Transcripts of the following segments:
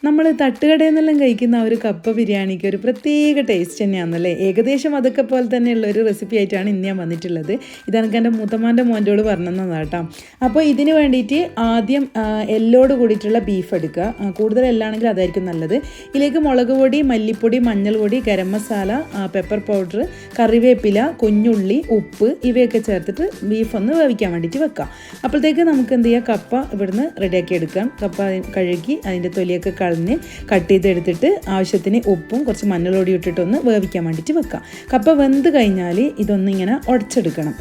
നമ്മൾ തട്ടുകടയിൽ നിന്നെല്ലാം കഴിക്കുന്ന ആ ഒരു കപ്പ ബിരിയാണിക്ക് ഒരു പ്രത്യേക ടേസ്റ്റ് തന്നെയാണല്ലേ. ഏകദേശം അതൊക്കെ പോലെ തന്നെയുള്ള ഒരു റെസിപ്പി ആയിട്ടാണ് ഇന്ന് ഞാൻ വന്നിട്ടുള്ളത്. ഇതെനിക്ക് എൻ്റെ മൂത്തമ്മാൻ്റെ മോൻ്റോട് പറഞ്ഞതാണ് കേട്ടോ. അപ്പോൾ ഇതിന് വേണ്ടിയിട്ട് ആദ്യം എല്ലോട് കൂടിയിട്ടുള്ള ബീഫ് എടുക്കുക. കൂടുതൽ എല്ലാണെങ്കിൽ അതായിരിക്കും നല്ലത്. ഇതിലേക്ക് മുളക് പൊടി, മല്ലിപ്പൊടി, മഞ്ഞൾപ്പൊടി, ഗരം മസാല, പെപ്പർ പൗഡർ, കറിവേപ്പില, കുഞ്ഞുള്ളി, ഉപ്പ് ഇവയൊക്കെ ചേർത്തിട്ട് ബീഫ് ഒന്ന് വേവിക്കാൻ വേണ്ടിയിട്ട് വെക്കാം. അപ്പോഴത്തേക്ക് നമുക്ക് എന്ത് ചെയ്യുക, കപ്പ ഇവിടുന്ന് റെഡിയാക്കി എടുക്കാം. കപ്പ കഴുകി അതിൻ്റെ തൊലിയൊക്കെ കളഞ്ഞ് കട്ട് ചെയ്തെടുത്തിട്ട് ആവശ്യത്തിന് ഉപ്പും കുറച്ച് മഞ്ഞൾപ്പൊടി ഇട്ടിട്ടൊന്ന് വേവിക്കാൻ വേണ്ടിയിട്ട് വെക്കാം. കപ്പ വെന്ത് കഴിഞ്ഞാൽ ഇതൊന്നിങ്ങനെ ഉടച്ചെടുക്കണം.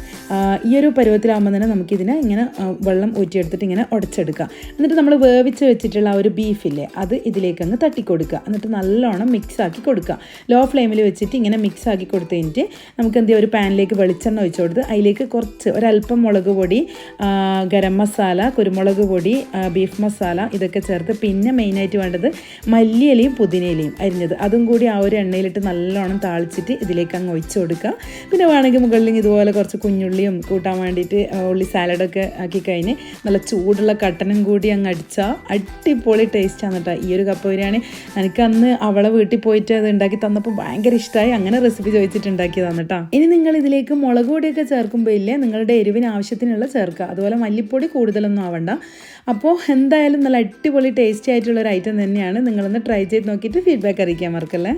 ഈ ഒരു പരുവത്തിലാകുമ്പോൾ തന്നെ നമുക്കിതിനെ ഇങ്ങനെ വെള്ളം ഊറ്റിയെടുത്തിട്ട് ഇങ്ങനെ ഉടച്ചെടുക്കാം. എന്നിട്ട് നമ്മൾ വേവിച്ച് വെച്ചിട്ടുള്ള ആ ഒരു ബീഫില്ലേ അത് ഇതിലേക്ക് അങ്ങ് തട്ടിക്കൊടുക്കുക. എന്നിട്ട് നല്ലോണം മിക്സാക്കി കൊടുക്കുക. ലോ ഫ്ലെയിമിൽ വെച്ചിട്ട് ഇങ്ങനെ മിക്സാക്കി കൊടുത്ത് കഴിഞ്ഞിട്ട് നമുക്ക് എന്ത് ചെയ്യുക, ഒരു പാനിലേക്ക് വെളിച്ചെണ്ണ ഒഴിച്ച് കൊടുത്ത് അതിലേക്ക് കുറച്ച് ഒരല്പം മുളക് പൊടി, ഗരം മസാല, കുരുമുളക് പൊടി, ബീഫ് മസാല ഇതൊക്കെ ചേർത്ത് പിന്നെ മെയിനായിട്ട് വേണ്ടത് മല്ലിയിലയും പുതിനയിലയും അരിഞ്ഞത് അതും കൂടി ആ ഒരു എണ്ണയിലിട്ട് നല്ലോണം താളിച്ചിട്ട് ഇതിലേക്ക് അങ്ങ് ഒഴിച്ച് കൊടുക്കുക. പിന്നെ വേണമെങ്കിൽ മുകളിൽ ഇതുപോലെ കുറച്ച് കുഞ്ഞുള്ളിയും കൂട്ടാൻ വേണ്ടിയിട്ട് ഉള്ളി സാലഡൊക്കെ ആക്കി കഴിഞ്ഞ് നല്ല ചൂടുള്ള കട്ടനും കൂടി അങ്ങ് അടിച്ചാൽ അടിപൊളി ടേസ്റ്റാണ് കേട്ടോ ഈ ഒരു കപ്പ ബിരിയാണി. എനിക്ക് അന്ന് അവളെ വീട്ടിൽ പോയിട്ട് അത് ഉണ്ടാക്കി തന്നപ്പോൾ ഭയങ്കര ഇഷ്ടമായി. അങ്ങനെ റെസിപ്പി ചോദിച്ചിട്ട് ഉണ്ടാക്കിയതാണ് കേട്ടോ. ഇനി നിങ്ങൾ ഇതിലേക്ക് മുളക് പൊടിയൊക്കെ ചേർക്കുമ്പോൾ ഇല്ലേ നിങ്ങളുടെ എരിവിന് ആവശ്യത്തിനുള്ള ചേർക്കുക. അതുപോലെ മല്ലിപ്പൊടി കൂടുതലൊന്നും ആവണ്ട. അപ്പോൾ എന്തായാലും നല്ല അടിപൊളി ടേസ്റ്റി ആയിട്ടുള്ളൊരു ഐറ്റം തന്നെയാണ്. നിങ്ങളൊന്ന് ട്രൈ ചെയ്ത് നോക്കിയിട്ട് ഫീഡ്ബാക്ക് അറിയിക്കാൻ മറക്കല്ലേ.